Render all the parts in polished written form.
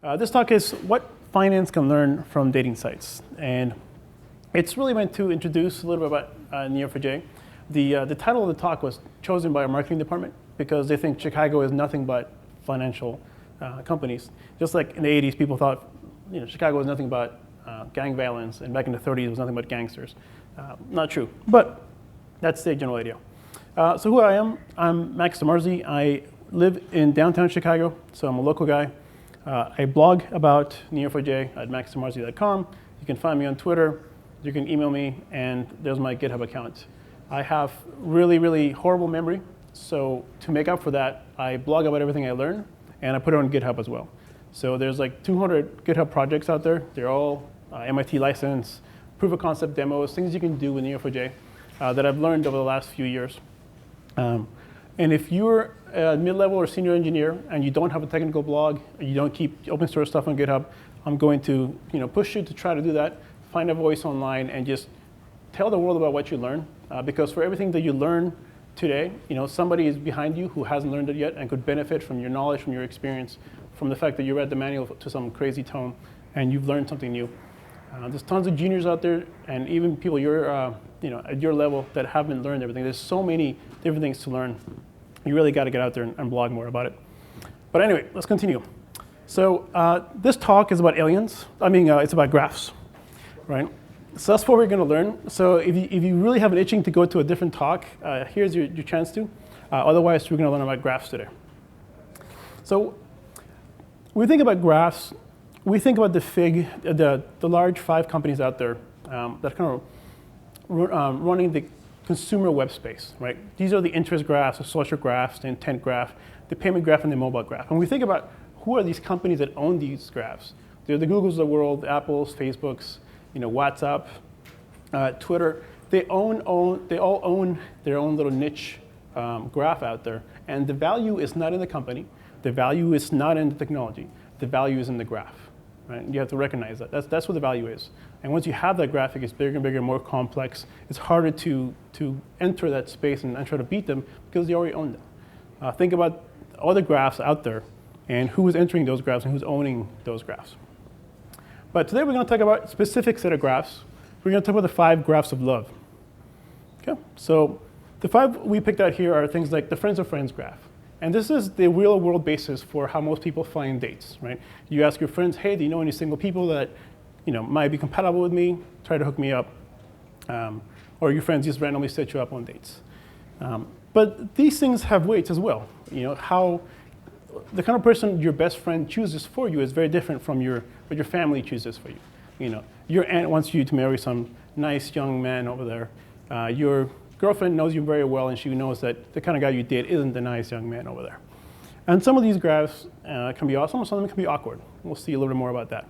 This talk is what finance can learn from dating sites. And it's really meant to introduce a little bit about Neo4j. The title of the talk was chosen by our marketing department because they think Chicago is nothing but financial companies. Just like in the 80s, people thought Chicago was nothing but gang violence, and back in the 30s, it was nothing but gangsters. Not true, but that's the general idea. So who I am, I'm Marzi. I live in downtown Chicago, so I'm a local guy. I blog about Neo4j at maxmarzi.com. You can find me on Twitter. You can email me, and there's my GitHub account. I have really, really horrible memory, so to make up for that, I blog about everything I learn, and I put it on GitHub as well. So there's like 200 GitHub projects out there. They're all MIT licensed, proof of concept demos, things you can do with Neo4j that I've learned over the last few years. And if you're a mid-level or senior engineer and you don't have a technical blog, you don't keep open source stuff on GitHub, I'm going to push you to try to do that. Find a voice online and just tell the world about what you learn. Because for everything that you learn today, somebody is behind you who hasn't learned it yet and could benefit from your knowledge, from your experience, from the fact that you read the manual to some crazy tome and you've learned something new. There's tons of juniors out there, and even people at your level that haven't learned everything. There's so many different things to learn. You really got to get out there and blog more about it. But anyway, let's continue. So this talk is about aliens. It's about graphs, right? So that's what we're going to learn. So if you really have an itching to go to a different talk, here's your chance to. Otherwise, we're going to learn about graphs today. So when we think about graphs, we think about the large 5 companies out there that kind of running the consumer web space, right? These are the interest graphs, the social graphs, the intent graph, the payment graph, and the mobile graph. And we think about who are these companies that own these graphs. They're the Googles of the world, the Apples, Facebooks, WhatsApp, Twitter. They all own their own little niche graph out there. And the value is not in the company. The value is not in the technology. The value is in the graph. Right? You have to recognize that. That's what the value is. And once you have that graphic, it's bigger and bigger, more complex. It's harder to enter that space and try to beat them because they already own them. Think about all the graphs out there and who is entering those graphs and who's owning those graphs. But today we're going to talk about a specific set of graphs. We're going to talk about the 5 graphs of love. Okay? So the 5 we picked out here are things like the friends of friends graph. And this is the real world basis for how most people find dates, right? You ask your friends, hey, do you know any single people that might be compatible with me? Try to hook me up. Or your friends just randomly set you up on dates. But these things have weights as well. How the kind of person your best friend chooses for you is very different from what your family chooses for you. Your aunt wants you to marry some nice young man over there. Your girlfriend knows you very well, and she knows that the kind of guy you date isn't the nice young man over there. And some of these graphs can be awesome, some of them can be awkward. We'll see a little bit more about that.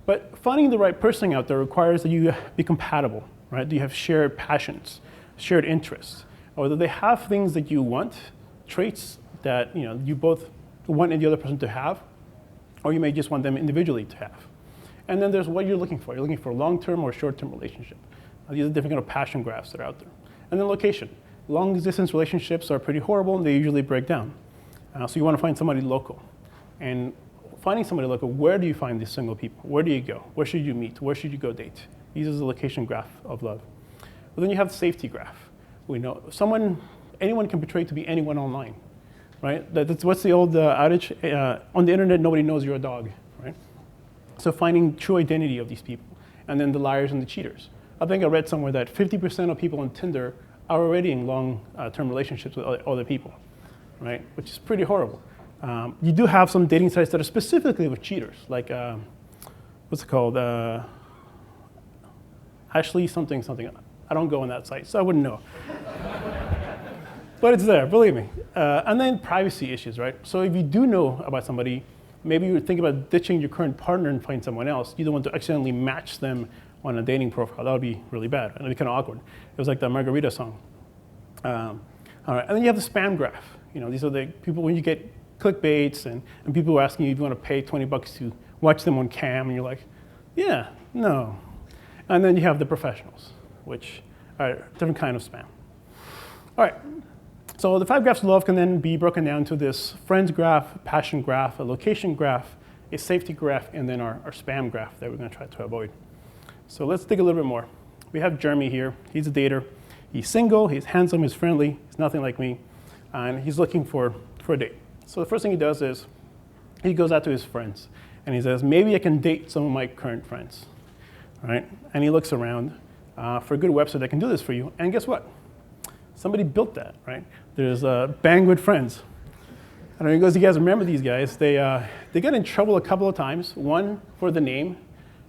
But finding the right person out there requires that you be compatible, right? Do you have shared passions, shared interests, or that they have things that you want, traits that you both want the other person to have, or you may just want them individually to have. And then there's what you're looking for. You're looking for a long-term or short-term relationship. These are different kind of passion graphs that are out there. And then location. Long-distance relationships are pretty horrible, and they usually break down. So you want to find somebody local. And finding somebody local, where do you find these single people? Where do you go? Where should you meet? Where should you go date? These are the location graph of love. But then you have the safety graph. We know anyone can portray to be anyone online, right? That's what's the old adage? On the internet, nobody knows you're a dog, right? So finding true identity of these people. And then the liars and the cheaters. I think I read somewhere that 50% of people on Tinder are already in long-term relationships with other people, right? Which is pretty horrible. You do have some dating sites that are specifically with cheaters, like, what's it called? Ashley something. I don't go on that site, so I wouldn't know. But it's there, believe me. And then privacy issues, right? So if you do know about somebody, maybe you're thinking about ditching your current partner and find someone else. You don't want to accidentally match them on a dating profile. That would be really bad. It would be kind of awkward. It was like the Margarita song. All right, and then you have the spam graph. These are the people when you get clickbaits and people are asking you if you want to pay $20 to watch them on cam, and you're like, yeah, no. And then you have the professionals, which are a different kind of spam. All right, So the 5 graphs of love can then be broken down to this friends graph, passion graph, a location graph, a safety graph, and then our spam graph that we're going to try to avoid. So let's dig a little bit more. We have Jeremy here. He's a dater. He's single, he's handsome, he's friendly, he's nothing like me, and he's looking for a date. So the first thing he does is he goes out to his friends, and he says, maybe I can date some of my current friends, right? And he looks around for a good website that can do this for you, and guess what? Somebody built that, right? There's Bang with Friends. I don't know if you guys remember these guys. They got in trouble a couple of times. One for the name.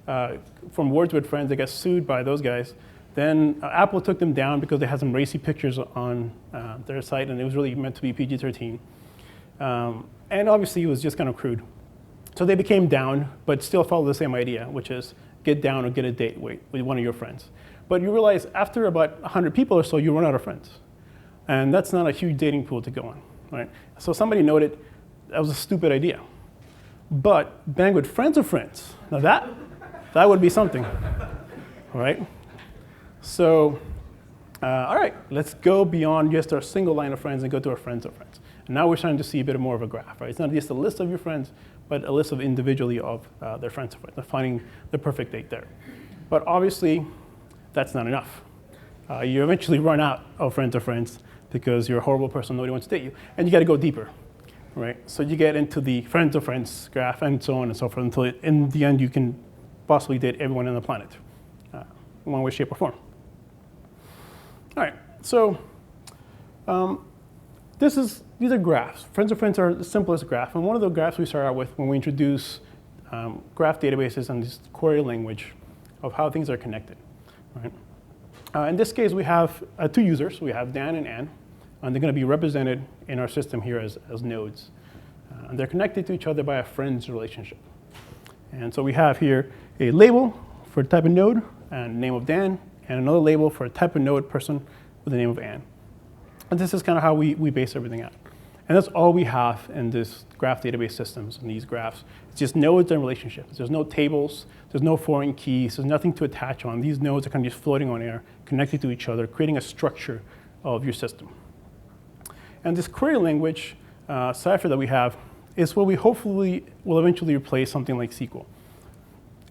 From Words with Friends, they got sued by those guys. Then Apple took them down because they had some racy pictures on their site, and it was really meant to be PG-13. And obviously, it was just kind of crude. So they became down, but still follow the same idea, which is get down or get a date with one of your friends. But you realize after about 100 people or so, you run out of friends. And that's not a huge dating pool to go on, right? So somebody noted that was a stupid idea. But Bang with Friends of Friends, now that would be something, all right? So, all right, let's go beyond just our single line of friends and go to our friends of friends. And now we're starting to see a bit more of a graph, right? It's not just a list of your friends, but a list of individually of their friends of friends, and finding the perfect date there. But obviously, that's not enough. You eventually run out of friends because you're a horrible person, nobody wants to date you, and you got to go deeper, right? So you get into the friends of friends graph and so on and so forth until in the end you can possibly date everyone on the planet in one way, shape, or form. All right, so these are graphs. Friends of friends are the simplest graph, and one of the graphs we start out with when we introduce graph databases and this query language of how things are connected, right? In this case, we have two users. We have Dan and Ann, and they're going to be represented in our system here as nodes. And they're connected to each other by a friends relationship. And so we have here a label for a type of node and name of Dan, and another label for a type of node person with the name of Ann. And this is kind of how we base everything out. And that's all we have in this graph database systems and these graphs. It's just nodes and relationships. There's no tables, there's no foreign keys, there's nothing to attach on. These nodes are kind of just floating on air, connected to each other, creating a structure of your system. And this query language, Cypher that we have, is what we hopefully will eventually replace something like SQL.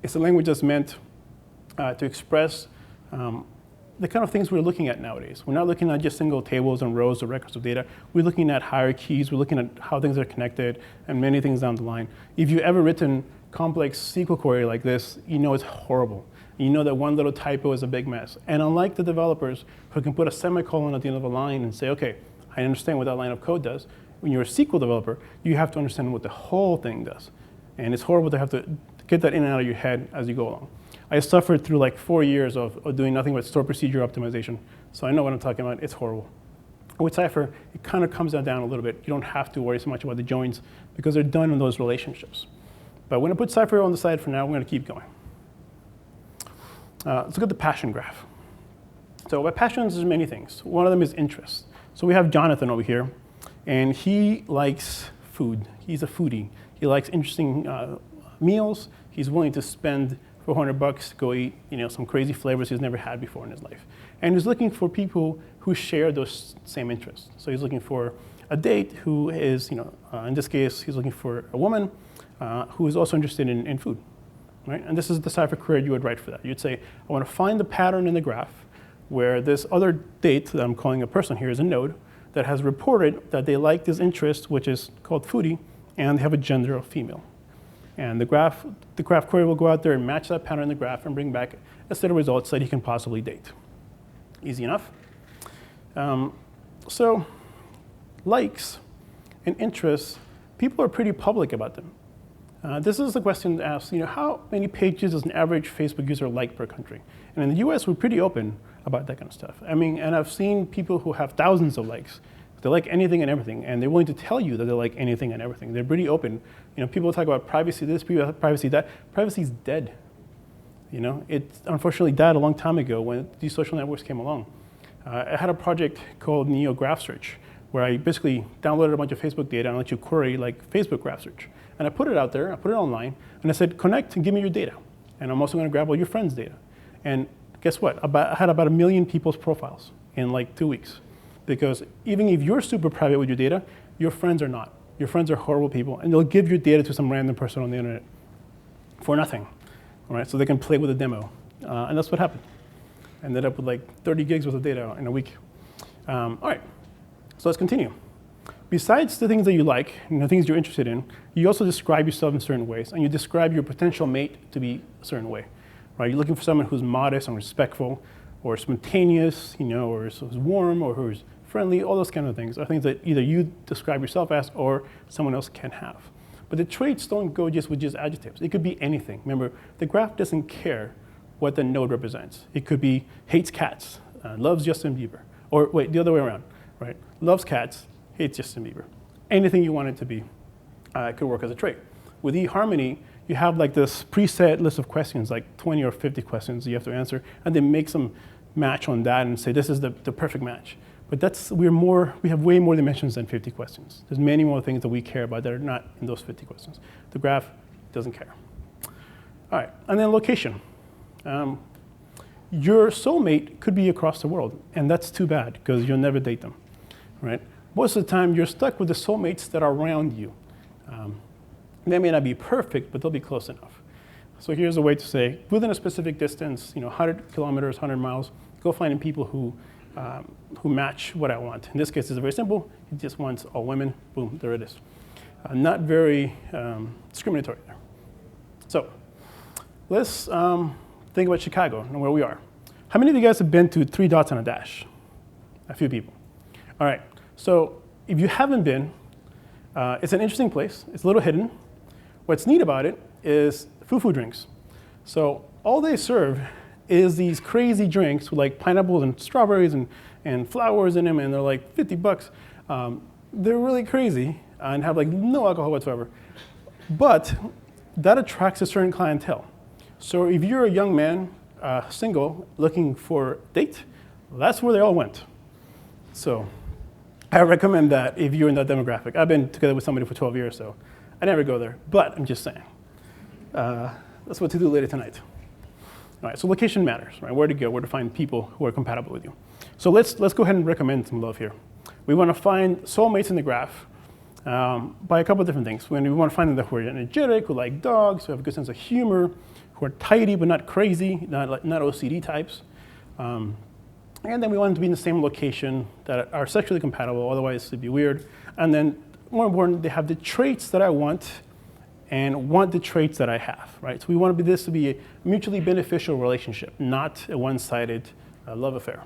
It's a language that's meant to express the kind of things we're looking at nowadays. We're not looking at just single tables and rows or records of data. We're looking at hierarchies. We're looking at how things are connected and many things down the line. If you've ever written complex SQL query like this, you know it's horrible. You know that one little typo is a big mess. And unlike the developers who can put a semicolon at the end of a line and say, okay, I understand what that line of code does, when you're a SQL developer, you have to understand what the whole thing does. And it's horrible to have to get that in and out of your head as you go along. I suffered through like 4 years of doing nothing but store procedure optimization. So I know what I'm talking about. It's horrible. With Cypher, it kind of comes down a little bit. You don't have to worry so much about the joins because they're done in those relationships. But we're going to put Cypher on the side for now. We're going to keep going. Let's look at the passion graph. So by passions, there's many things. One of them is interest. So we have Jonathan over here, and he likes food. He's a foodie. He likes interesting meals. He's willing to spend $400 to go eat, some crazy flavors he's never had before in his life. And he's looking for people who share those same interests. So he's looking for a date who is, in this case, he's looking for a woman who is also interested in food, right? And this is the Cypher query you would write for that. You'd say, I want to find the pattern in the graph where this other date that I'm calling a person here is a node that has reported that they like this interest, which is called foodie, and they have a gender of female. And the graph query will go out there and match that pattern in the graph and bring back a set of results that he can possibly date. Easy enough. So likes and interests, people are pretty public about them. This is the question to ask, how many pages does an average Facebook user like per country? And in the US, we're pretty open about that kind of stuff. And I've seen people who have thousands of likes. They like anything and everything, and they're willing to tell you that they like anything and everything. They're pretty open. People talk about privacy this, privacy that. Privacy's dead. It unfortunately died a long time ago when these social networks came along. I had a project called Neo Graph Search, where I basically downloaded a bunch of Facebook data and let you query like Facebook graph search. And I put it out there, I put it online, and I said, connect and give me your data. And I'm also going to grab all your friends' data. And guess what? I had about 1 million people's profiles in like 2 weeks. Because even if you're super private with your data, your friends are not. your friends are horrible people, and they'll give your data to some random person on the internet for nothing, all right? So they can play with a demo, and that's what happened. Ended up with like 30 gigs worth of data in a week. All right, so let's continue. Besides the things that you like and the things you're interested in, you also describe yourself in certain ways, and you describe your potential mate to be a certain way, right? You're looking for someone who's modest and respectful, or spontaneous, or who's warm, or who's friendly. All those kind of things are things that either you describe yourself as or someone else can have. But the traits don't go just with just adjectives. It could be anything. Remember, the graph doesn't care what the node represents. It could be hates cats, loves Justin Bieber, or wait, the other way around, right? Loves cats, hates Justin Bieber. Anything you want it to be could work as a trait. With eHarmony, you have like this preset list of questions, like 20 or 50 questions you have to answer, and then make some match on that and say this is the perfect match. But we have way more dimensions than 50 questions. There's many more things that we care about that are not in those 50 questions. The graph doesn't care. All right, and then location. Your soulmate could be across the world, and that's too bad because you'll never date them, right? Most of the time, you're stuck with the soulmates that are around you. They may not be perfect, but they'll be close enough. So here's a way to say, within a specific distance, 100 kilometers, 100 miles, go find people who match what I want. In this case, it's very simple. He just wants all women. Boom, there it is. Not very discriminatory there. So let's think about Chicago and where we are. How many of you guys have been to 3 Dots on a Dash? A few people. All right, so if you haven't been, it's an interesting place. It's a little hidden. What's neat about it is foo-foo drinks. So all they serve is these crazy drinks with like pineapples and strawberries and flowers in them, and they're like $50. They're really crazy and have like no alcohol whatsoever. But that attracts a certain clientele. So if you're a young man, single, looking for a date, that's where they all went. So I recommend that if you're in that demographic. I've been together with somebody for 12 years, so I never go there. But I'm just saying. That's what to do later tonight. All right, so location matters, right? Where to go, where to find people who are compatible with you. So let's go ahead and recommend some love here. We want to find soulmates in the graph by a couple of different things. We want to find them who are energetic, who like dogs, who have a good sense of humor, who are tidy but not crazy, not OCD types. And then we want them to be in the same location that are sexually compatible, otherwise it'd be weird. And then, more important, they have the traits that I want and want the traits that I have, right? So we want this to be a mutually beneficial relationship, not a one-sided love affair.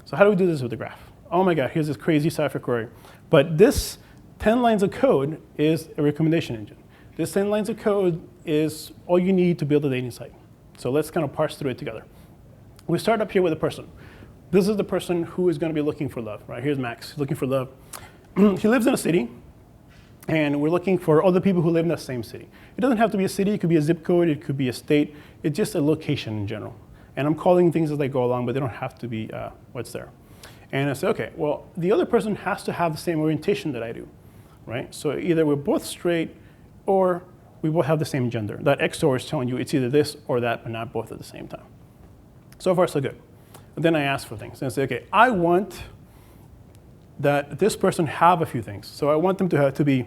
So how do we do this with the graph? Oh my God, here's this crazy Cypher query. But this 10 lines of code is a recommendation engine. This 10 lines of code is all you need to build a dating site. So let's kind of parse through it together. We start up here with a person. This is the person who is going to be looking for love, right? Here's Max, looking for love. He lives in a city, and we're looking for other people who live in that same city. It doesn't have to be a city, it could be a zip code, it could be a state. It's just a location in general. And I'm calling things as they go along, but they don't have to be what's there. And I say, okay, well, the other person has to have the same orientation that I do, right? So either we're both straight or we both have the same gender. That XOR is telling you it's either this or that, but not both at the same time. So far, so good. But then I ask for things. And I say, okay, I want that this person have a few things. So I want them to be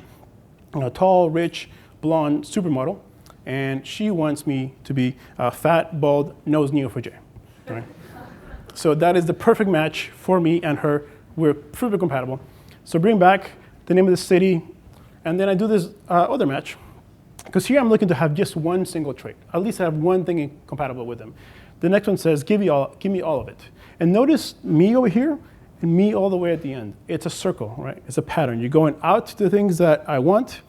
tall, rich, blonde, supermodel. And she wants me to be fat, bald, knows Neo4j. Right? So that is the perfect match for me and her. We're super compatible. So bring back the name of the city. And then I do this other match. Because here I'm looking to have just one single trait. At least I have one thing compatible with them. The next one says, give me all of it. And notice me over here and me all the way at the end. It's a circle, right? It's a pattern. You're going out to the things that I want.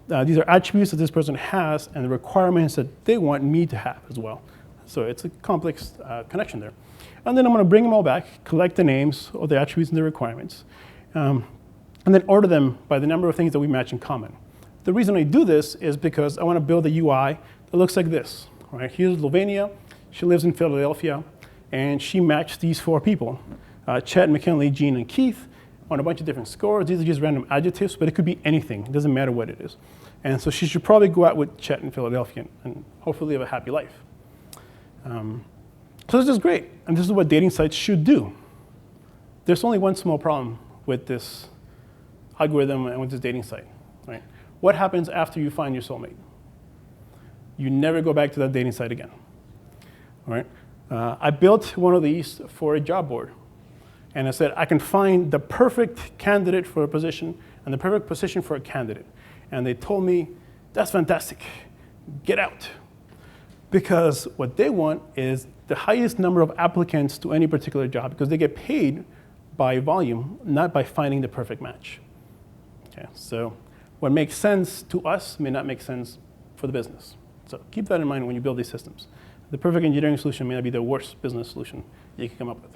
These are attributes that this person has and the requirements that they want me to have as well. So it's a complex connection there. And then I'm going to bring them all back, collect the names of the attributes and the requirements, and then order them by the number of things that we match in common. The reason I do this is because I want to build a UI that looks like this. Right? Here's Lovenia. She lives in Philadelphia, and she matched these 4 people, Chet, McKinley, Gene, and Keith, on a bunch of different scores. These are just random adjectives, but it could be anything. It doesn't matter what it is. And so she should probably go out with Chet in Philadelphia and hopefully have a happy life. So this is great, and this is what dating sites should do. There's only one small problem with this algorithm and with this dating site. right? What happens after you find your soulmate? You never go back to that dating site again, all right? I built one of these for a job board. And I said, I can find the perfect candidate for a position and the perfect position for a candidate. And they told me, that's fantastic, get out. Because what they want is the highest number of applicants to any particular job, because they get paid by volume, not by finding the perfect match. Okay, so what makes sense to us may not make sense for the business. So keep that in mind when you build these systems. The perfect engineering solution may not be the worst business solution you can come up with.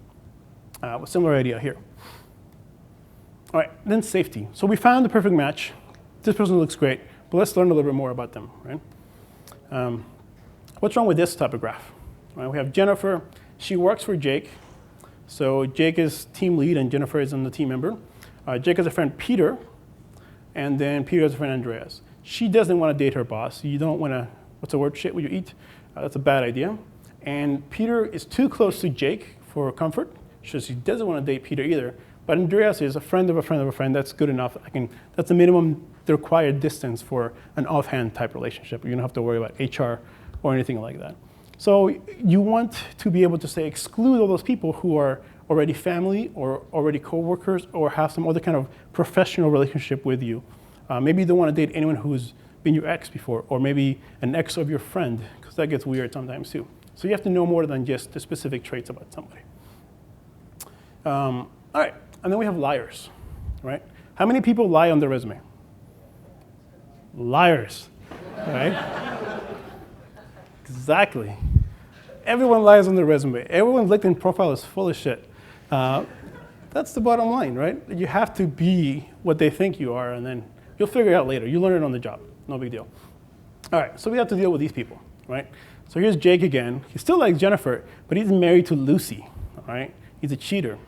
A similar idea here. All right, then safety. So we found the perfect match. This person looks great, but let's learn a little bit more about them, right? What's wrong with this type of graph? Right, we have Jennifer. She works for Jake. So Jake is team lead, and Jennifer is the team member. Jake has a friend, Peter, and then Peter has a friend, Andreas. She doesn't want to date her boss. You don't want to, what's the word, shit what you eat? That's a bad idea. And Peter is too close to Jake for comfort. So she doesn't want to date Peter either. But Andreas is a friend of a friend of a friend. That's good enough. That's the minimum, the required distance for an offhand type relationship. You don't have to worry about HR or anything like that. So you want to be able to say, exclude all those people who are already family or already coworkers or have some other kind of professional relationship with you. Maybe you don't want to date anyone who's been your ex before, or maybe an ex of your friend, because that gets weird sometimes too. So you have to know more than just the specific traits about somebody. All right, and then we have liars, right? How many people lie on their resume? Liars, right? Exactly. Everyone lies on their resume. Everyone's LinkedIn profile is full of shit. That's the bottom line, right? You have to be what they think you are, and then you'll figure it out later. You learn it on the job, no big deal. All right, so we have to deal with these people, right? So here's Jake again. He still likes Jennifer, but he's married to Lucy, all right? He's a cheater.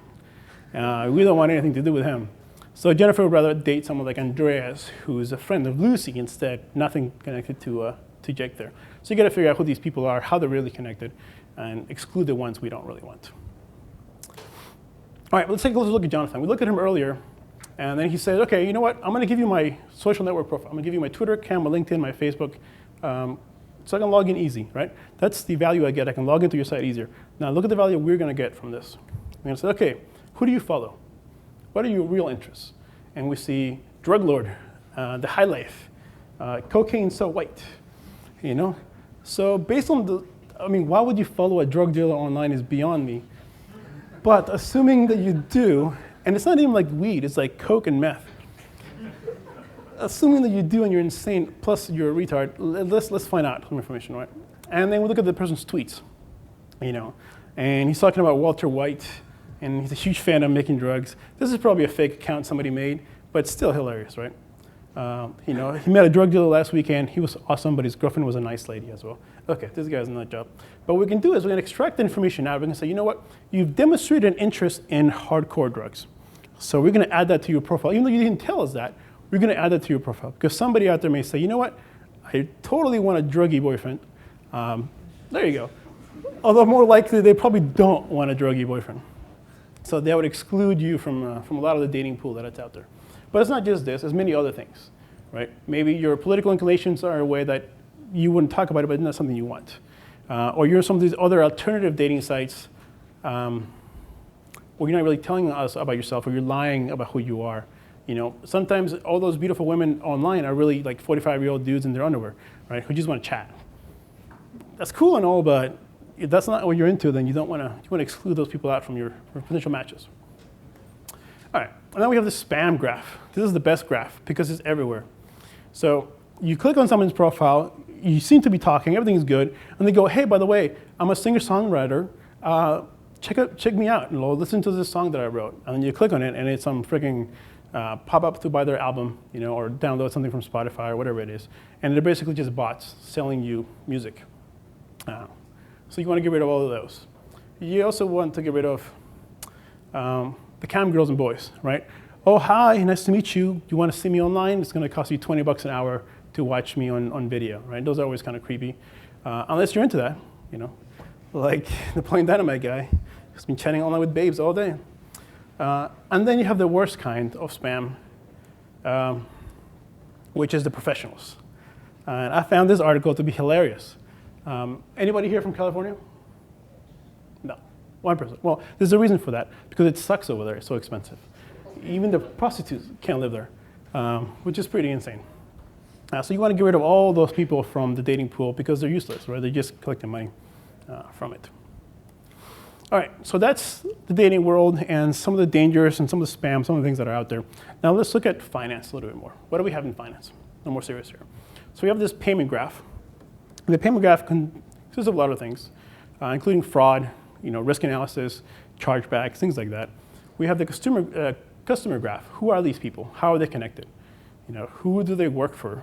We don't want anything to do with him. So Jennifer would rather date someone like Andreas, who's a friend of Lucy instead, nothing connected to Jake there. So you got to figure out who these people are, how they're really connected, and exclude the ones we don't really want. All right, let's take a closer look at Jonathan. We looked at him earlier, and then he said, okay, you know what? I'm going to give you my social network profile. I'm going to give you my Twitter account, my LinkedIn, my Facebook, so I can log in easy, right? That's the value I get. I can log into your site easier. Now look at the value we're going to get from this. We're going to say, okay, who do you follow? What are your real interests? And we see drug lord, the high life, cocaine so white, you know? So based on why would you follow a drug dealer online is beyond me. But assuming that you do, and it's not even like weed, it's like coke and meth. Assuming that you do and you're insane, plus you're a retard, let's find out some information, right? And then we look at the person's tweets, you know? And he's talking about Walter White, and he's a huge fan of making drugs. This is probably a fake account somebody made, but it's still hilarious, right? You know, he met a drug dealer last weekend. He was awesome, but his girlfriend was a nice lady as well. Okay, this guy's a nut job. But what we can do is we can extract the information out. We can say, you know what? You've demonstrated an interest in hardcore drugs. So we're going to add that to your profile. Even though you didn't tell us that, we're going to add that to your profile. Because somebody out there may say, you know what? I totally want a druggy boyfriend. There you go. Although more likely, they probably don't want a druggy boyfriend. So that would exclude you from a lot of the dating pool that's out there. But it's not just this, there's many other things, right? Maybe your political inclinations are a way that you wouldn't talk about it, but it's not something you want. Or you're some of these other alternative dating sites where you're not really telling us about yourself, or you're lying about who you are. You know, sometimes all those beautiful women online are really like 45-year-old dudes in their underwear, right? Who just want to chat. That's cool and all, but if that's not what you're into, then you want to exclude those people out from your potential matches. All right, and then we have the spam graph. This is the best graph because it's everywhere. So you click on someone's profile, you seem to be talking, everything's good, and they go, hey, by the way, I'm a singer-songwriter. Check me out, and listen to this song that I wrote. And then you click on it, and it's some freaking pop-up to buy their album, you know, or download something from Spotify or whatever it is. And they're basically just bots selling you music. So you want to get rid of all of those. You also want to get rid of the cam girls and boys, right? Oh, hi, nice to meet you. You want to see me online? It's going to cost you $20 an hour to watch me on video, right? Those are always kind of creepy, unless you're into that, you know, like the Plain Dynamite guy who's been chatting online with babes all day. And then you have the worst kind of spam, which is the professionals. And I found this article to be hilarious. Anybody here from California? No, one person. Well, there's a reason for that, because it sucks over there. It's so expensive. Even the prostitutes can't live there, which is pretty insane. So you want to get rid of all those people from the dating pool because they're useless, right? They're just collecting money from it. All right, so that's the dating world and some of the dangers and some of the spam, some of the things that are out there. Now let's look at finance a little bit more. What do we have in finance? No more serious here. So we have this payment graph. The payment graph consists of a lot of things, including fraud, risk analysis, chargebacks, things like that. We have the customer graph. Who are these people? How are they connected? Who do they work for?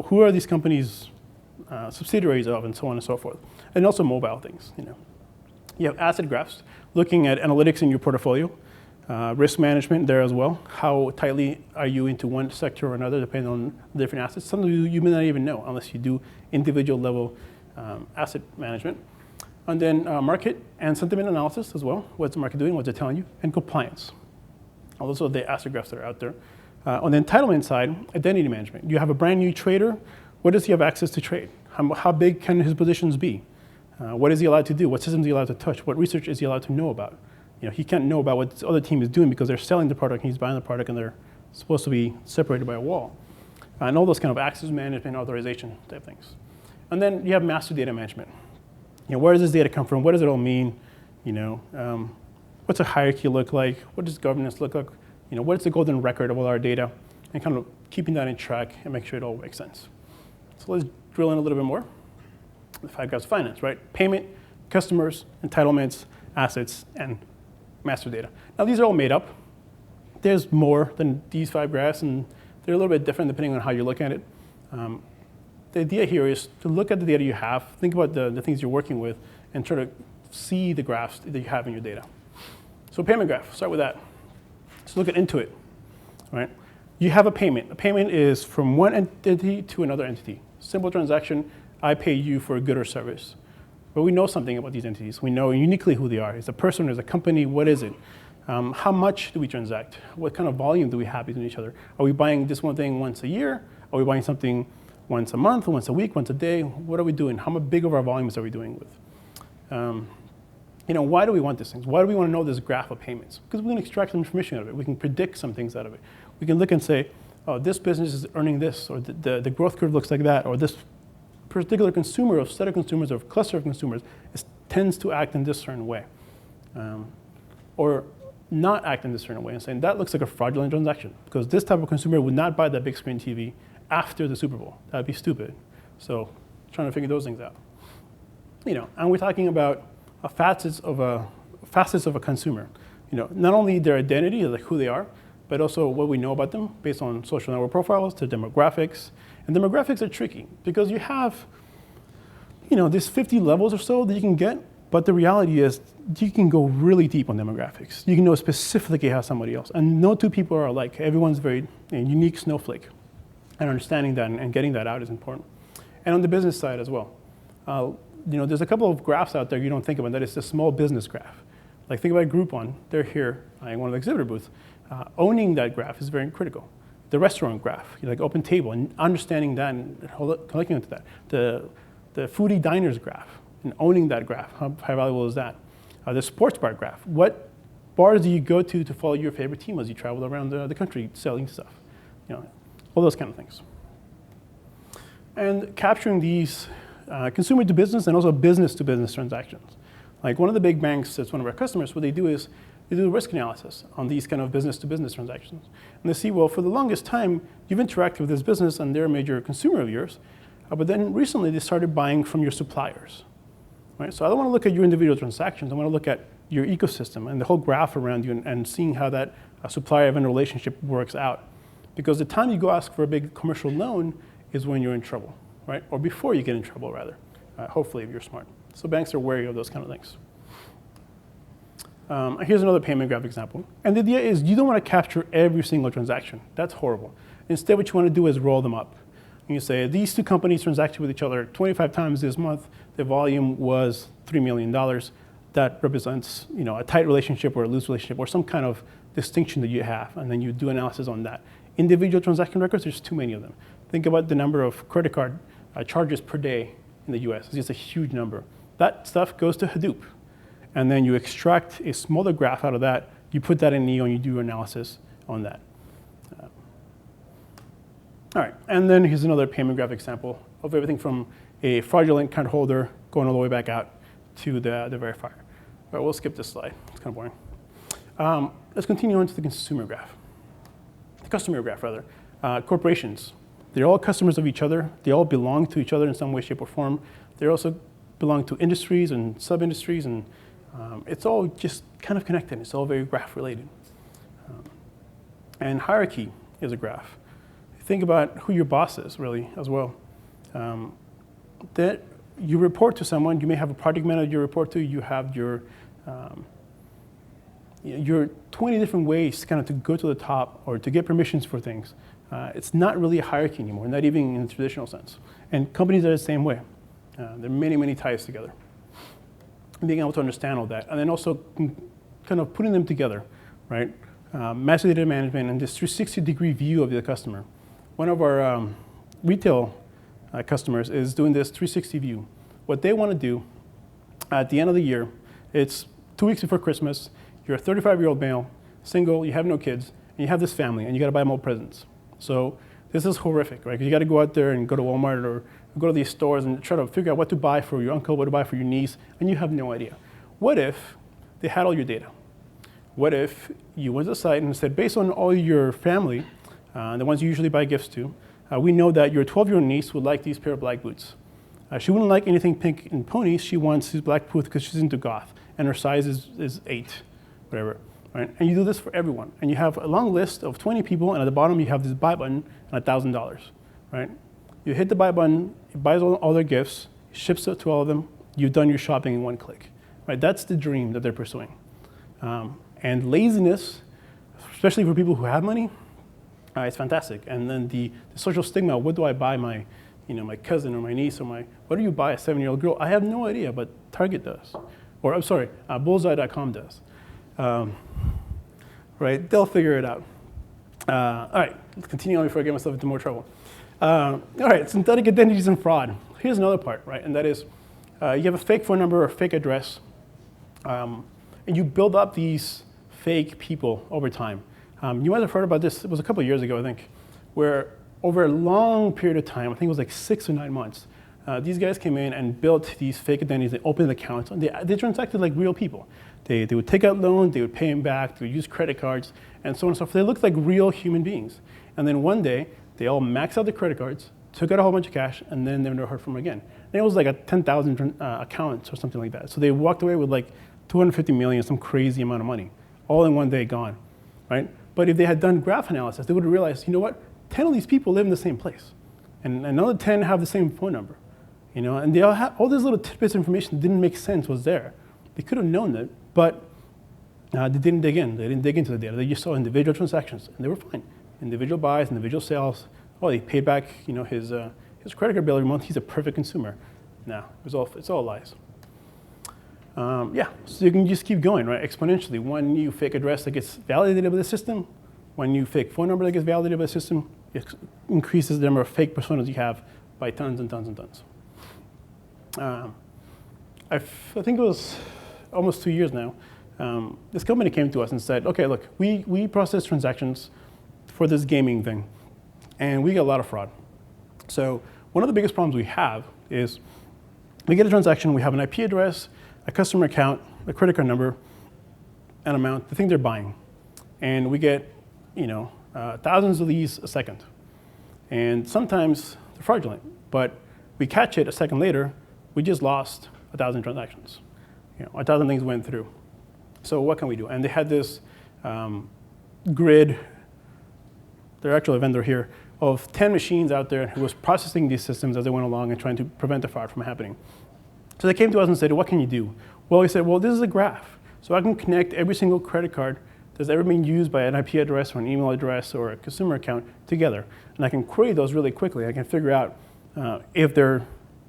Who are these companies subsidiaries of, and so on and so forth. And also mobile things. You have asset graphs, looking at analytics in your portfolio, risk management there as well. How tightly are you into one sector or another, depending on different assets? Some of you may not even know unless you do individual level asset management. And then market and sentiment analysis as well. What's the market doing? What's it telling you? And compliance. Those are the asset graphs that are out there. On the entitlement side, identity management. You have a brand new trader. What does he have access to trade? How big can his positions be? What is he allowed to do? What systems is he allowed to touch? What research is he allowed to know about? He can't know about what this other team is doing because they're selling the product and he's buying the product and they're supposed to be separated by a wall. And all those kind of access management, authorization type things. And then you have master data management. Where does this data come from? What does it all mean? What's a hierarchy look like? What does governance look like? What's the golden record of all our data? And kind of keeping that in track and make sure it all makes sense. So let's drill in a little bit more. The 5 graphs of finance, right? Payment, customers, entitlements, assets, and master data. Now these are all made up. There's more than these 5 graphs, and they're a little bit different depending on how you look at it. The idea here is to look at the data you have, think about the things you're working with, and try to see the graphs that you have in your data. So payment graph, start with that. Let's look at Intuit, right? You have a payment. A payment is from one entity to another entity. Simple transaction, I pay you for a good or service. But we know something about these entities. We know uniquely who they are. Is it a person, is it a company, what is it? How much do we transact? What kind of volume do we have between each other? Are we buying this one thing once a year? Are we buying something once a month, once a week, once a day? What are we doing? How big of our volumes are we doing with? Why do we want these things? Why do we want to know this graph of payments? Because we can extract some information out of it. We can predict some things out of it. We can look and say, oh, this business is earning this, or the growth curve looks like that, or this particular consumer or set of consumers or cluster of consumers tends to act in this certain way. Or not act in this certain way and saying that looks like a fraudulent transaction because this type of consumer would not buy that big screen TV after the Super Bowl. That'd be stupid. So trying to figure those things out. And we're talking about facets of a consumer. Not only their identity, like who they are, but also what we know about them based on social network profiles, their demographics. And demographics are tricky because you have, these 50 levels or so that you can get, but the reality is you can go really deep on demographics. You can know specifically how somebody else, and no two people are alike. Everyone's very unique snowflake. And understanding that and getting that out is important. And on the business side as well. There's a couple of graphs out there you don't think about. That is the small business graph. Like think about Groupon. They're here in one of the exhibitor booths. Owning that graph is very critical. The restaurant graph, like Open Table, and understanding that and collecting into that. The foodie diners graph, and owning that graph. How valuable is that? The sports bar graph. What bars do you go to follow your favorite team as you travel around the country selling stuff? All those kind of things. And capturing these consumer to business and also business to business transactions. Like one of the big banks that's one of our customers, what they do is they do risk analysis on these kind of business to business transactions. And they see, well, for the longest time, you've interacted with this business and they're a major consumer of yours, but then recently they started buying from your suppliers. Right? So I don't want to look at your individual transactions. I want to look at your ecosystem and the whole graph around you and seeing how that supplier-vendor relationship works out. Because the time you go ask for a big commercial loan is when you're in trouble, right? Or before you get in trouble, rather, hopefully if you're smart. So banks are wary of those kind of things. Here's another payment graph example. And the idea is you don't want to capture every single transaction. That's horrible. Instead, what you want to do is roll them up. And you say, these two companies transacted with each other 25 times this month. The volume was $3 million. That represents a tight relationship or a loose relationship or some kind of distinction that you have. And then you do analysis on that. individual transaction records, there's too many of them. Think about the number of credit card charges per day in the US. It's just a huge number. That stuff goes to Hadoop. And then you extract a smaller graph out of that. You put that in Neo and you do analysis on that. All right, and then here's another payment graph example of everything from a fraudulent account holder going all the way back out to the verifier. All right, we'll skip this slide. It's kind of boring. Let's continue on to the consumer graph. The customer graph, rather. Corporations, they're all customers of each other. They all belong to each other in some way, shape, or form. They also belong to industries and sub-industries, and it's all just kind of connected. It's all very graph related. And hierarchy is a graph. Think about who your boss is, really, as well. That you report to someone. You may have a project manager you report to. You have your 20 different ways kind of to go to the top or to get permissions for things. It's not really a hierarchy anymore, not even in the traditional sense. And companies are the same way. There are many, many ties together. Being able to understand all that, and then also kind of putting them together, right? Master data management and this 360-degree view of the customer. One of our retail customers is doing this 360 view. What they want to do at the end of the year, it's 2 weeks before Christmas, you're a 35-year-old male, single, you have no kids, and you have this family, and you got to buy them all presents. So this is horrific, right? Because you got to go out there and go to Walmart or go to these stores and try to figure out what to buy for your uncle, what to buy for your niece, and you have no idea. What if they had all your data? What if you went to the site and said, based on all your family, the ones you usually buy gifts to, we know that your 12-year-old niece would like these pair of black boots. She wouldn't like anything pink and ponies. She wants these black boots because she's into goth, and her size is 8, whatever. Right? And you do this for everyone. And you have a long list of 20 people, and at the bottom you have this buy button and $1,000. Right? You hit the buy button, it buys all their gifts, ships it to all of them, you've done your shopping in one click. Right? That's the dream that they're pursuing. And laziness, especially for people who have money, it's fantastic. And then the social stigma, what do I buy my cousin or my niece or what do you buy a 7-year-old girl? I have no idea, but Target does. Or I'm sorry, bullseye.com does. Right, they'll figure it out. All right, let's continue on before I get myself into more trouble. All right, synthetic identities and fraud. Here's another part, right, and that is you have a fake phone number or fake address, and you build up these fake people over time. You might have heard about this, it was a couple of years ago, I think, where over a long period of time, I think it was like 6 or 9 months, these guys came in and built these fake identities. They opened accounts, and they transacted like real people. They would take out loans, they would pay them back, they would use credit cards, and so on and so forth. They looked like real human beings. And then one day, they all maxed out the credit cards, took out a whole bunch of cash, and then they never heard from them again. And it was like a 10,000 accounts or something like that. So they walked away with like 250 million, some crazy amount of money, all in one day gone, right? But if they had done graph analysis, they would have realized, you know what, 10 of these people live in the same place. And another 10 have the same phone number, and they all have all these little tidbits of information that didn't make sense was there. They could have known it, but they didn't dig in. They didn't dig into the data. They just saw individual transactions, and they were fine. Individual buys, individual sales. Oh, he paid back, his credit card bill every month. He's a perfect consumer. No, it's all lies. Yeah, so you can just keep going, right? Exponentially. One new fake address that gets validated by the system, one new fake phone number that gets validated by the system, it increases the number of fake personas you have by tons and tons and tons. I think it was almost 2 years now. This company came to us and said, okay, look, we process transactions for this gaming thing, and we get a lot of fraud. So one of the biggest problems we have is we get a transaction, we have an IP address, a customer account, a credit card number, an amount, the thing they're buying. And we get, thousands of these a second. And sometimes they're fraudulent, but we catch it a second later, we just lost 1,000 transactions. 1,000 things went through. So what can we do? And they had this grid, they're actually a vendor here, of 10 machines out there who was processing these systems as they went along and trying to prevent the fraud from happening. So they came to us and said, what can you do? Well, we said, well, this is a graph. So I can connect every single credit card that's ever been used by an IP address or an email address or a consumer account together. And I can query those really quickly. I can figure out if they're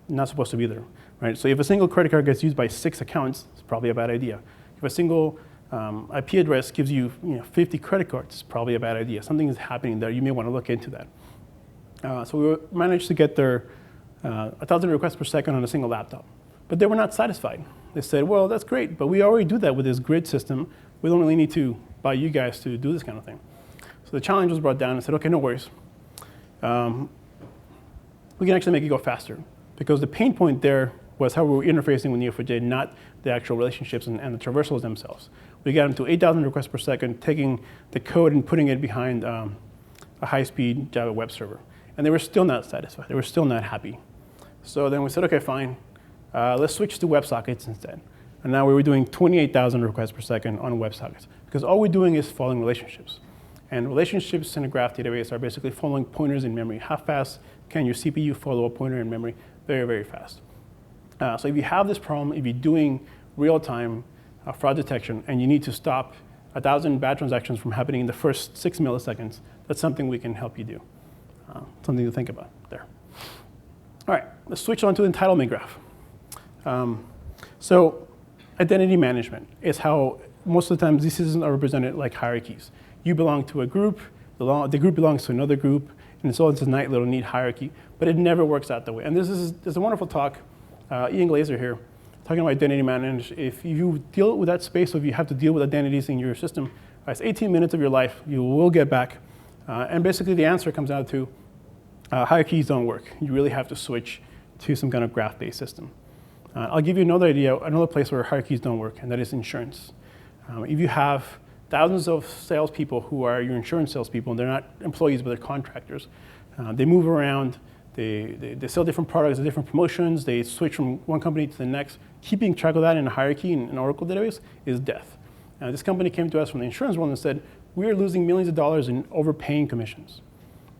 not supposed to be there. Right? So if a single credit card gets used by 6 accounts, it's probably a bad idea. If a single IP address gives you, 50 credit cards. It's probably a bad idea. Something is happening there. You may want to look into that. So we managed to get their 1,000 requests per second on a single laptop. But they were not satisfied. They said, well, that's great, but we already do that with this grid system. We don't really need to buy you guys to do this kind of thing. So the challenge was brought down and said, okay, no worries. We can actually make it go faster, because the pain point there was how we were interfacing with Neo4j, not the actual relationships and the traversals themselves. We got them to 8,000 requests per second, taking the code and putting it behind a high-speed Java web server. And they were still not satisfied. They were still not happy. So then we said, okay, fine. Let's switch to WebSockets instead. And now we were doing 28,000 requests per second on WebSockets, because all we're doing is following relationships. And relationships in a graph database are basically following pointers in memory. How fast can your CPU follow a pointer in memory? Very, very fast. So if you have this problem, if you're doing real-time fraud detection and you need to stop 1,000 bad transactions from happening in the first 6 milliseconds, that's something we can help you do. Something to think about there. All right, let's switch on to the entitlement graph. So identity management is how most of the time these systems are represented like hierarchies. You belong to a group, the group belongs to another group, and it's all this nice little neat hierarchy, but it never works out that way. And there's a wonderful talk, Ian Glazer here, talking about identity management. If you deal with that space, or if you have to deal with identities in your system, it's 18 minutes of your life you will get back. And basically the answer comes down to hierarchies don't work. You really have to switch to some kind of graph-based system. I'll give you another idea, another place where hierarchies don't work, and that is insurance. If you have thousands of salespeople who are your insurance salespeople, and they're not employees, but they're contractors. They move around, they sell different products, different promotions, they switch from one company to the next. Keeping track of that in a hierarchy in an Oracle database is death. This company came to us from the insurance world and said, we are losing millions of dollars in overpaying commissions.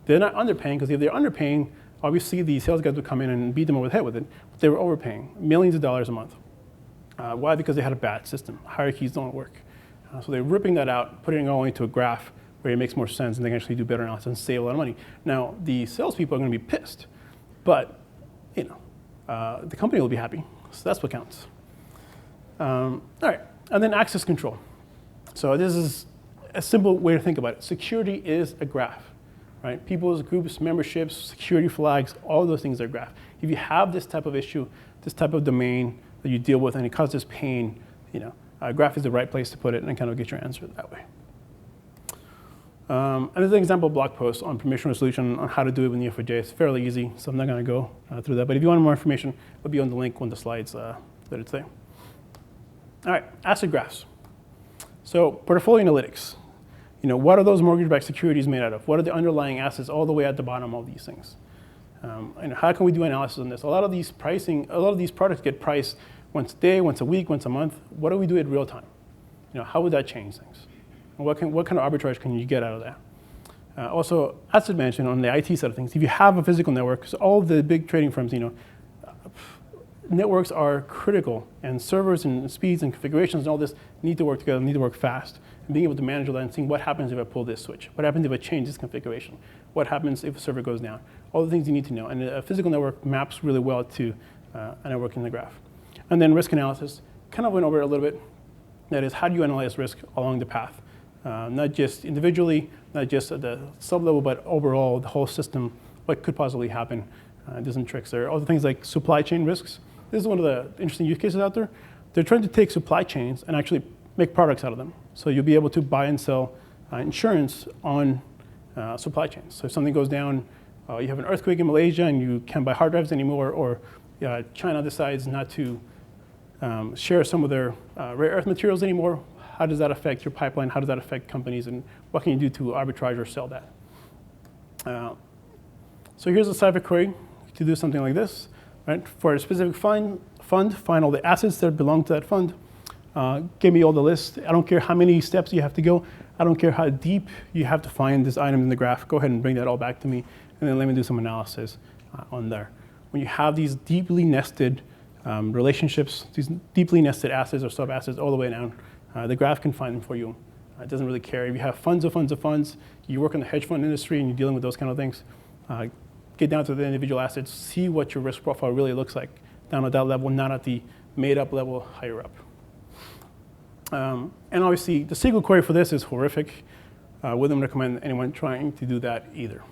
They're not underpaying, because if they're underpaying, obviously the sales guys would come in and beat them over the head with it, but they were overpaying millions of dollars a month. Why? Because they had a bad system. Hierarchies don't work. So they're ripping that out, putting it all into a graph where it makes more sense, and they can actually do better analysis and save a lot of money. Now, the salespeople are going to be pissed, but the company will be happy. So that's what counts. All right, and then access control. So this is a simple way to think about it. Security is a graph, right? People's groups, memberships, security flags, all of those things are a graph. If you have this type of issue, this type of domain that you deal with, and it causes pain, a graph is the right place to put it and kind of get your answer that way. And there's an example blog post on permission resolution on how to do it with Neo4j. It's fairly easy, so I'm not going to go through that. But if you want more information, it'll be on the link on the slides that it's there. All right, asset graphs. So portfolio analytics. What are those mortgage-backed securities made out of? What are the underlying assets all the way at the bottom of these things? And how can we do analysis on this? A lot of these products get priced once a day, once a week, once a month. What do we do in real time? How would that change things? And what kind of arbitrage can you get out of that? Also, asset management on the IT side of things. If you have a physical network, so all the big trading firms, networks are critical, and servers and speeds and configurations and all this need to work together, need to work fast. And being able to manage all that and seeing what happens if I pull this switch? What happens if I change this configuration? What happens if a server goes down? All the things you need to know. And a physical network maps really well to a network in the graph. And then risk analysis, kind of went over it a little bit. That is, how do you analyze risk along the path? Not just individually, not just at the sub-level, but overall, the whole system, what could possibly happen. Different tricks there. Other things like supply chain risks. This is one of the interesting use cases out there. They're trying to take supply chains and actually make products out of them. So you'll be able to buy and sell insurance on supply chains. So if something goes down, you have an earthquake in Malaysia and you can't buy hard drives anymore, or China decides not to share some of their rare earth materials anymore, how does that affect your pipeline? How does that affect companies? And what can you do to arbitrage or sell that? So here's a Cypher query to do something like this. Right? For a specific fund, find all the assets that belong to that fund. Give me all the list. I don't care how many steps you have to go. I don't care how deep you have to find this item in the graph. Go ahead and bring that all back to me, and then let me do some analysis on there. When you have these deeply nested relationships, these deeply nested assets or sub-assets all the way down, the graph can find them for you. It doesn't really care. If you have funds of funds of funds, you work in the hedge fund industry and you're dealing with those kind of things, get down to the individual assets, see what your risk profile really looks like down at that level, not at the made-up level higher up. And obviously, the SQL query for this is horrific. Wouldn't recommend anyone trying to do that either.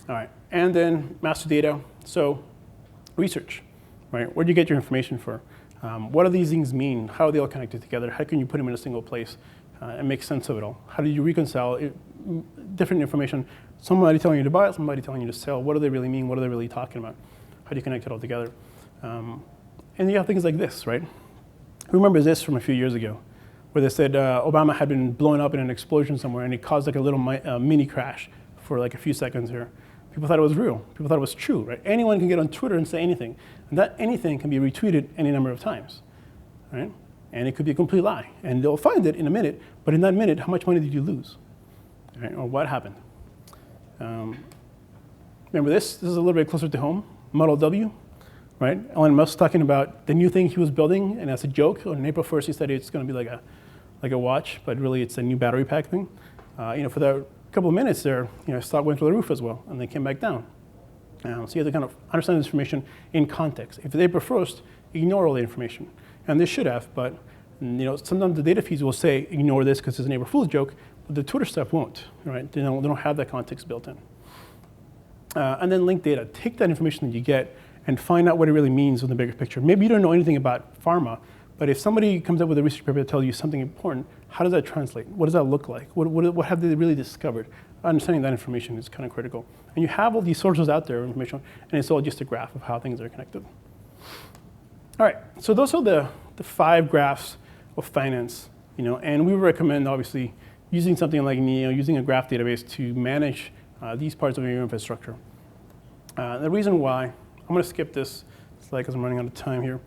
All right, and then master data. So research, right? Where do you get your information for? What do these things mean? How are they all connected together? How can you put them in a single place and make sense of it all? How do you reconcile different information? Somebody telling you to buy it, somebody telling you to sell. What do they really mean? What are they really talking about? How do you connect it all together? And you have things like this, right? Who remembers this from a few years ago, where they said Obama had been blown up in an explosion somewhere, and it caused like a little mini crash for like a few seconds here. People thought it was real. People thought it was true, right? Anyone can get on Twitter and say anything, and that anything can be retweeted any number of times, right? And it could be a complete lie, and they'll find it in a minute. But in that minute, how much money did you lose, right? Or what happened? Remember this? This is a little bit closer to home. Model W. Right? Elon Musk talking about the new thing he was building, and as a joke, on April 1st, he said it's going to be like a watch, but really it's a new battery pack thing. For the couple of minutes there, stock went through the roof as well, and they came back down. So you have to kind of understand this information in context. If it's April 1st, ignore all the information, and they should have, but sometimes the data feeds will say ignore this because it's an April Fool's joke, but the Twitter stuff won't. Right? They don't have that context built in. And then linked data. Take that information that you get and find out what it really means in the bigger picture. Maybe you don't know anything about pharma, but if somebody comes up with a research paper that tells you something important, how does that translate? What does that look like? What have they really discovered? Understanding that information is kind of critical. And you have all these sources out there of information, and it's all just a graph of how things are connected. All right, so those are the 5 graphs of finance, and we recommend, obviously, using something like Neo, using a graph database to manage these parts of your infrastructure. The reason why, I'm going to skip this slide because I'm running out of time here.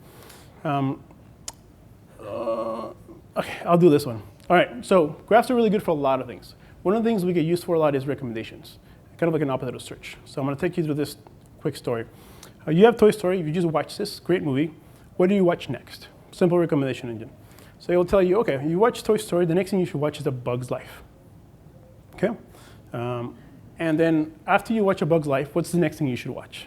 Okay, I'll do this one. All right, so graphs are really good for a lot of things. One of the things we get used for a lot is recommendations, kind of like an opposite of search. So I'm going to take you through this quick story. You have Toy Story. If you just watch this great movie, what do you watch next? Simple recommendation engine. So it will tell you, okay, you watch Toy Story, the next thing you should watch is A Bug's Life. Okay? And then after you watch A Bug's Life, what's the next thing you should watch?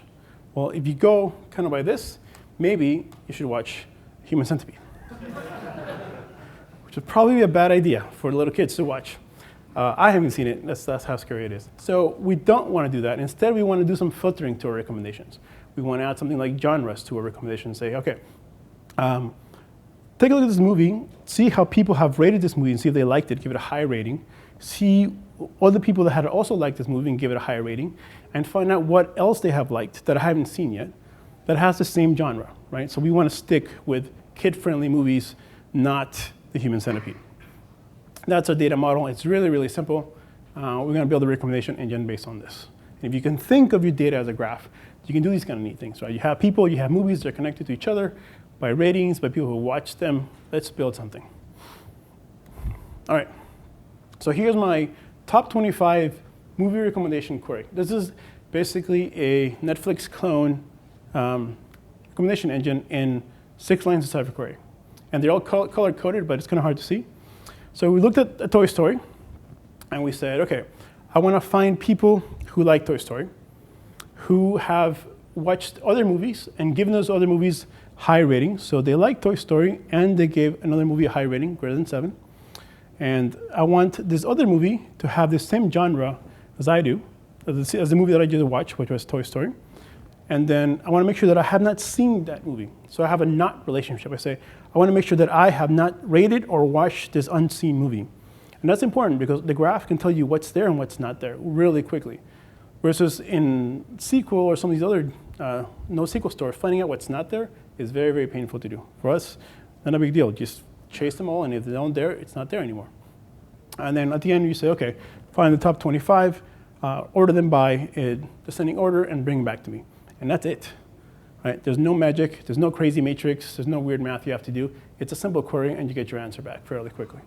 Well, if you go kind of by this, maybe you should watch Human Centipede, which would probably be a bad idea for little kids to watch. I haven't seen it. That's how scary it is. So we don't want to do that. Instead, we want to do some filtering to our recommendations. We want to add something like genres to our recommendation and say, okay, take a look at this movie, see how people have rated this movie and see if they liked it, give it a high rating. See other people that had also liked this movie and give it a higher rating, and find out what else they have liked that I haven't seen yet that has the same genre, right? So we want to stick with kid-friendly movies, not the Human Centipede. That's our data model. It's really, really simple. We're going to build a recommendation engine based on this. And if you can think of your data as a graph, you can do these kind of neat things, right? You have people, you have movies that are connected to each other by ratings, by people who watch them. Let's build something. All right. So here's my top 25 movie recommendation query. This is basically a Netflix clone recommendation engine in 6 lines of Cypher query. And they're all color-coded, but it's kind of hard to see. So we looked at Toy Story, and we said, okay, I want to find people who like Toy Story, who have watched other movies and given those other movies high ratings. So they like Toy Story, and they gave another movie a high rating, greater than 7. And I want this other movie to have the same genre as I do, as the movie that I just watched, which was Toy Story. And then I want to make sure that I have not seen that movie. So I have a not relationship. I say, I want to make sure that I have not rated or watched this unseen movie. And that's important because the graph can tell you what's there and what's not there really quickly. Versus in SQL or some of these other NoSQL stores, finding out what's not there is very, very painful to do. For us, not a big deal. Just chase them all, and if they're not there, it's not there anymore. And then at the end, you say, okay, find the top 25, order them by a descending order, and bring them back to me. And that's it. Right? There's no magic. There's no crazy matrix. There's no weird math you have to do. It's a simple query, and you get your answer back fairly quickly,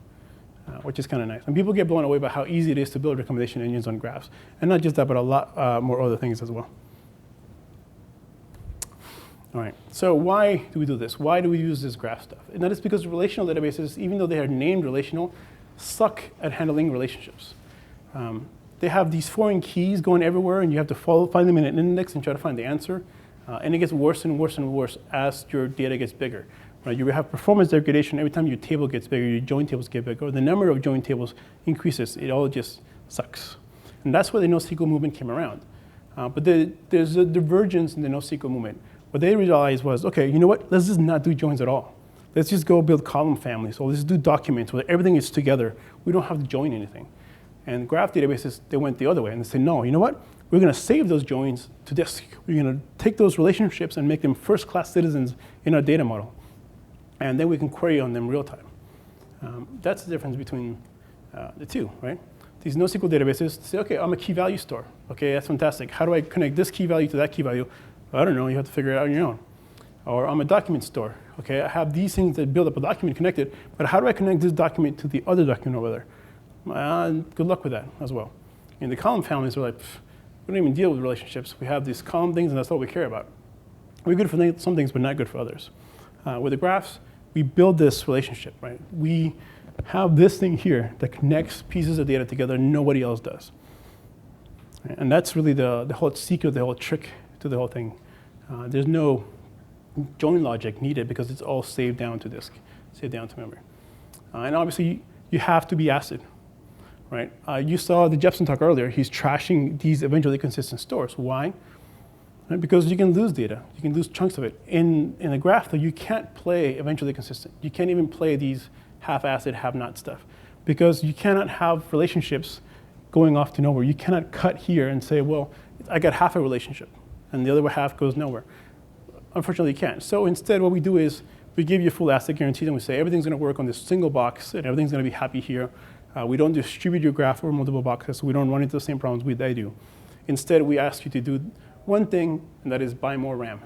which is kind of nice. And people get blown away by how easy it is to build recommendation engines on graphs. And not just that, but a lot more other things as well. All right, so why do we do this? Why do we use this graph stuff? And that is because relational databases, even though they are named relational, suck at handling relationships. They have these foreign keys going everywhere, and you have to find them in an index and try to find the answer. And it gets worse and worse and worse as your data gets bigger. right? You have performance degradation every time your table gets bigger, your join tables get bigger, or the number of join tables increases. It all just sucks. And that's where the NoSQL movement came around. But there's a divergence in the NoSQL movement. What they realized was, okay, you know what? Let's just not do joins at all. Let's just go build column families, or let's do documents where everything is together. We don't have to join anything. And graph databases, they went the other way, and they said, no, you know what? We're going to save those joins to disk. We're going to take those relationships and make them first-class citizens in our data model. And then we can query on them real time. That's the difference between the two, right? These NoSQL databases say, okay, I'm a key value store. Okay, that's fantastic. How do I connect this key value to that key value? I don't know, you have to figure it out on your own. Or I'm a document store. Okay, I have these things that build up a document connected, but how do I connect this document to the other document over there? Good luck with that as well. In the column families, we're like, we don't even deal with relationships. We have these column things, and that's all we care about. We're good for some things, but not good for others. With the graphs, we build this relationship, right? We have this thing here that connects pieces of data together nobody else does. And that's really the whole secret, the whole trick to the whole thing. There's no join logic needed because it's all saved down to disk, saved down to memory. And obviously, you have to be ACID, right? You saw the Jepson talk earlier. He's trashing these eventually consistent stores. Why? Right? Because you can lose data. You can lose chunks of it. In a graph, though, you can't play eventually consistent. You can't even play these half-ACID, half-not stuff, because you cannot have relationships going off to nowhere. You cannot cut here and say, well, I got half a relationship, and the other half goes nowhere. Unfortunately, you can't. So instead, what we do is we give you full ACID guarantees, and we say everything's going to work on this single box, and everything's going to be happy here. We don't distribute your graph over multiple boxes, so we don't run into the same problems they do. Instead, we ask you to do one thing, and that is buy more RAM.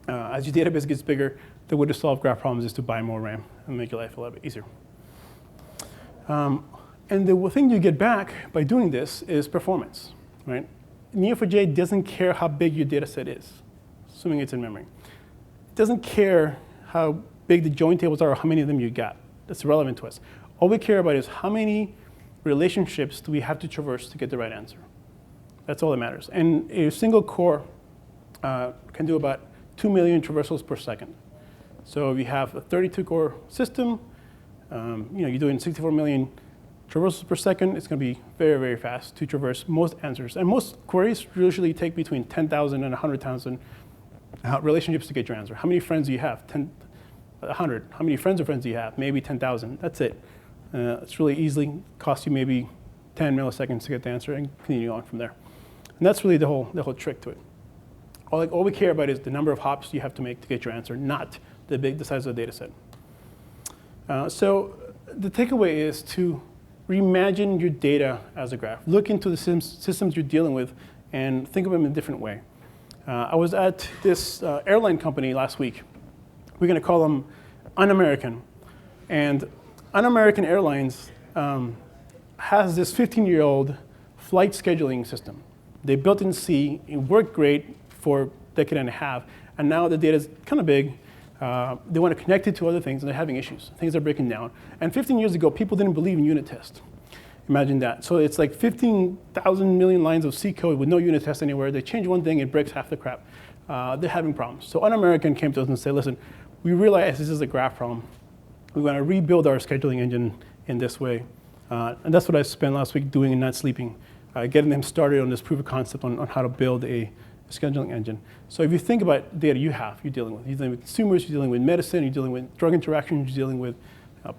As your database gets bigger, the way to solve graph problems is to buy more RAM and make your life a little bit easier. And the thing you get back by doing this is performance, right? Neo4j doesn't care how big your data set is, assuming it's in memory. It doesn't care how big the join tables are or how many of them you got. That's irrelevant to us. All we care about is how many relationships do we have to traverse to get the right answer. That's all that matters. And a single core can do about 2 million traversals per second. So if you have a 32-core system, you're doing 64 million traversals per second. It's going to be very, very fast to traverse most answers. And most queries usually take between 10,000 and 100,000 relationships to get your answer. How many friends do you have? 100. How many friends or friends do you have? Maybe 10,000. That's it. It's really easily costs you maybe 10 milliseconds to get the answer and continue on from there. And that's really the whole trick to it. All we care about is the number of hops you have to make to get your answer, not the size of the data set. So the takeaway is to reimagine your data as a graph. Look into the systems you're dealing with and think of them in a different way. I was at this airline company last week. We're going to call them Un-American. And Un-American Airlines has this 15-year-old flight scheduling system. They built in C. It worked great for a decade and a half. And now the data is kind of big. They want to connect it to other things, and they're having issues. Things are breaking down. And 15 years ago, people didn't believe in unit tests. Imagine that. So it's like 15,000 million lines of C code with no unit test anywhere. They change one thing, it breaks half the crap. They're having problems. So Un-American came to us and said, listen, we realize this is a graph problem. We want to rebuild our scheduling engine in this way. And that's what I spent last week doing and not sleeping, getting them started on this proof of concept on how to build a scheduling engine. So if you think about data you're dealing with. You're dealing with consumers, you're dealing with medicine, you're dealing with drug interactions, you're dealing with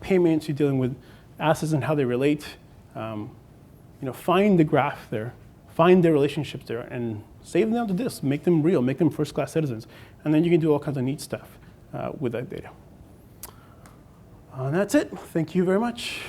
payments, you're dealing with assets and how they relate. Find the graph there, find the relationships there, and save them down to disk. Make them real, make them first-class citizens. And then you can do all kinds of neat stuff with that data. And that's it. Thank you very much.